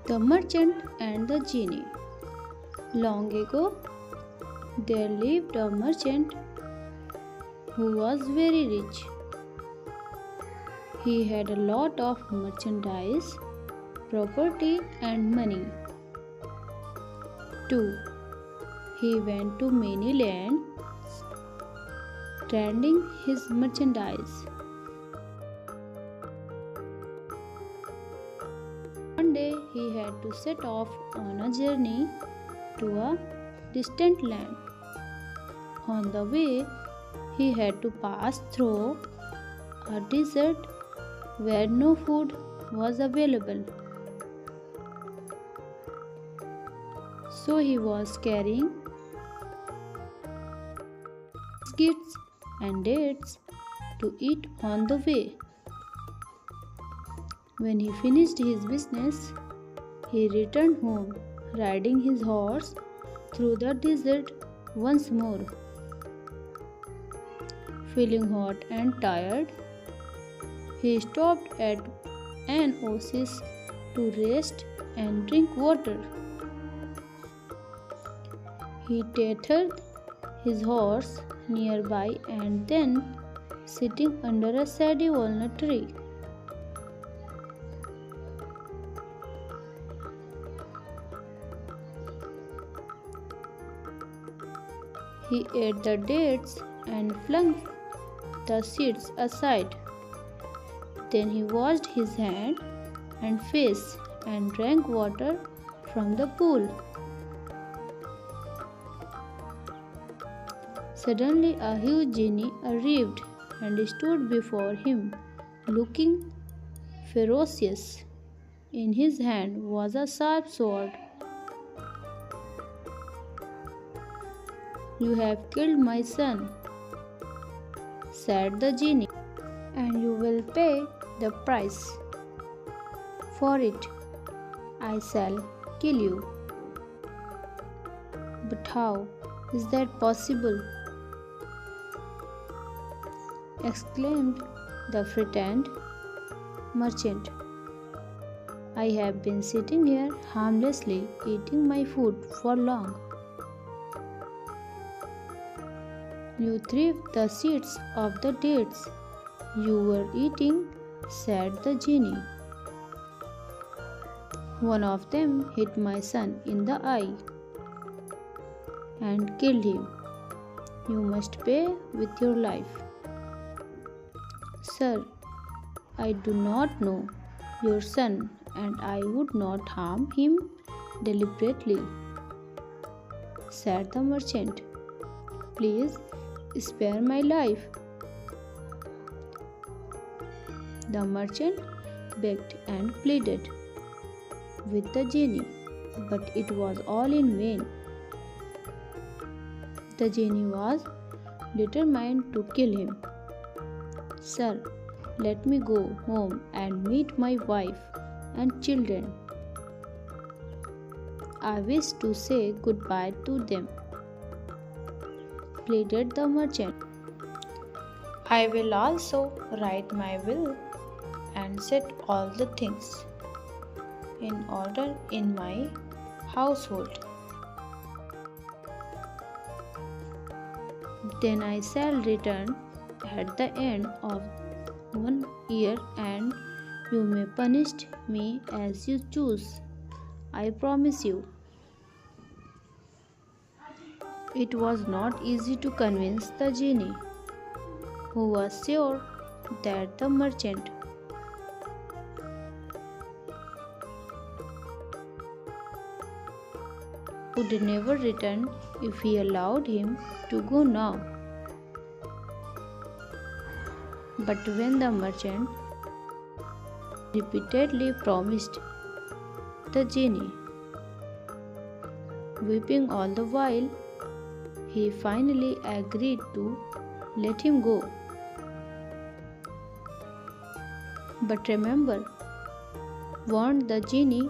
The Merchant and the Genie. Long ago, there lived a merchant who was very rich. He had a lot of merchandise, property, and money. Too, he went to many lands trading his merchandise. One day he had to set off on a journey to a distant land. On the way, he had to pass through a desert where no food was available. So he was carrying biscuits and dates to eat on the way. When he finished his business, he returned home, riding his horse through the desert once more. Feeling hot and tired, he stopped at an oasis to rest and drink water. He tethered his horse nearby and then, sitting under a shady walnut tree, he ate the dates and flung the seeds aside. Then he washed his hand and face and drank water from the pool. Suddenly a huge genie arrived and stood before him, looking ferocious. In his hand was a sharp sword. "You have killed my son," said the genie, "and you will pay the price. For it, I shall kill you." "But how is that possible?" exclaimed the frightened merchant. "I have been sitting here harmlessly eating my food for long. You threw the seeds of the dates you were eating," said the genie. "One of them hit my son in the eye and killed him. You must pay with your life." "Sir, I do not know your son and I would not harm him deliberately," said the merchant. "Please spare my life." The merchant begged and pleaded with the genie, but it was all in vain. The genie was determined to kill him. "Sir, let me go home and meet my wife and children. I wish to say goodbye to them," pleaded the merchant. "I will also write my will and set all the things in order in my household. Then I shall return at the end of 1 year and you may punish me as you choose. I promise you." It was not easy to convince the genie, who was sure that the merchant would never return if he allowed him to go now. But when the merchant repeatedly promised the genie, weeping all the while, he finally agreed to let him go. "But remember," warned the genie,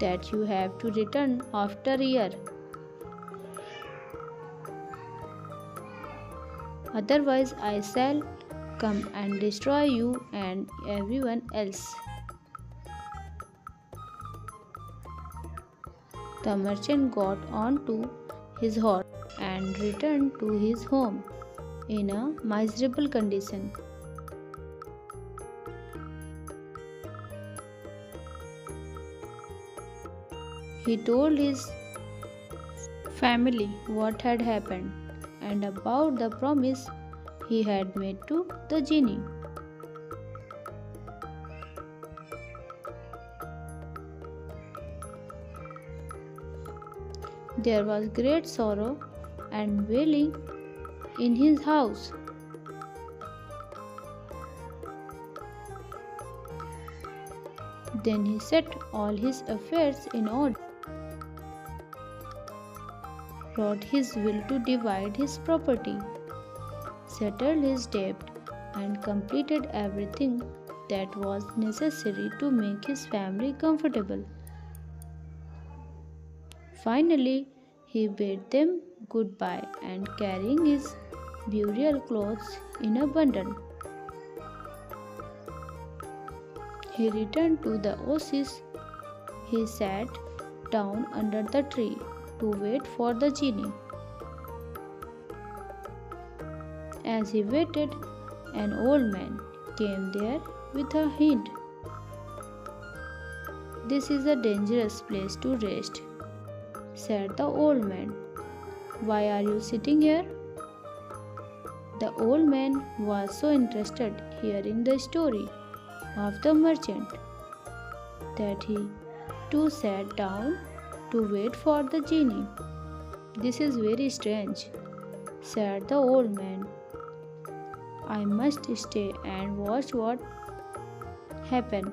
"that you have to return after a year. Otherwise, I shall come and destroy you and everyone else." The merchant got onto his horse and returned to his home in a miserable condition. He told his family what had happened and about the promise he had made to the genie. There was great sorrow and wailing in his house. Then he set all his affairs in order, wrote his will to divide his property, settled his debt, and completed everything that was necessary to make his family comfortable. Finally, he bade them goodbye and carrying his burial clothes in a bundle, he returned to the oasis. He sat down under the tree to wait for the genie. As he waited, an old man came there with a hint. "This is a dangerous place to rest," said the old man. "Why are you sitting here?" The old man was so interested hearing the story of the merchant that he too sat down to wait for the genie. "This is very strange," said the old man. "I must stay and watch what happens."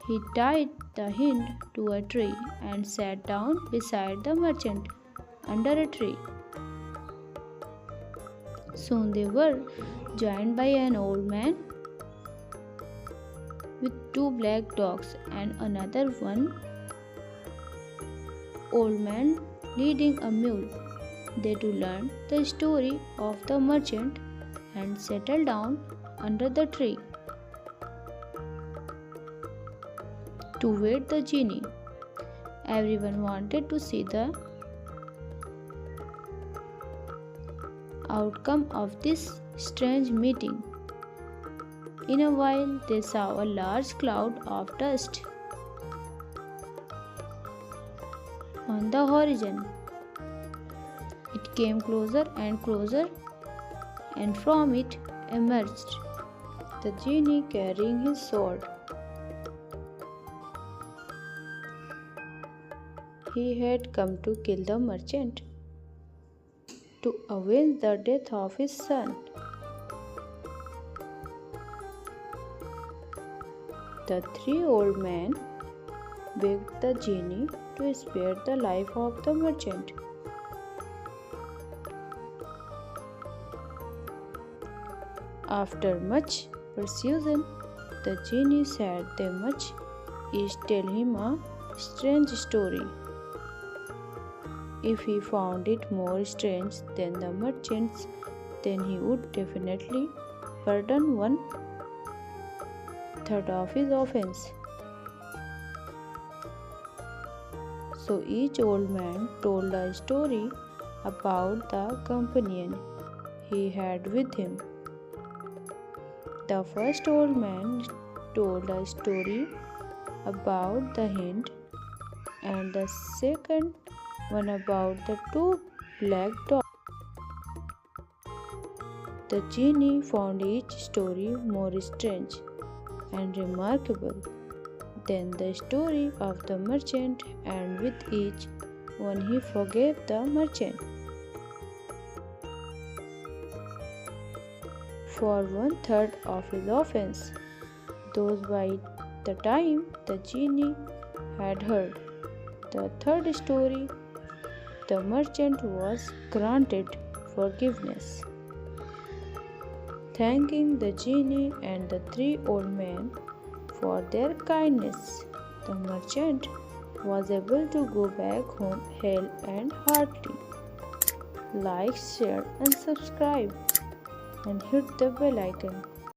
He tied the hind to a tree and sat down beside the merchant under a tree. Soon they were joined by an old man with two black dogs and another one old man leading a mule. They too learned the story of the merchant and settled down under the tree to wait the genie. Everyone wanted to see the outcome of this strange meeting. In a while, they saw a large cloud of dust on the horizon. It came closer and closer, and from it emerged the genie carrying his sword. He had come to kill the merchant to avenge the death of his son. The three old men begged the genie to spare the life of the merchant. After much persuasion, the genie said they must each tell him a strange story. If he found it more strange than the merchant's, then he would definitely pardon 1/3 of his offense. So each old man told a story about the companion he had with him. The first old man told a story about the hind, and the second one about the two black dogs. The genie found each story more strange and remarkable than the story of the merchant, and with each one he forgave the merchant for 1/3 of his offense. Thus, by the time the genie had heard the third story, the merchant was granted forgiveness. Thanking the genie and the three old men for their kindness, the merchant was able to go back home hale and hearty. Like, share, and subscribe, and hit the bell icon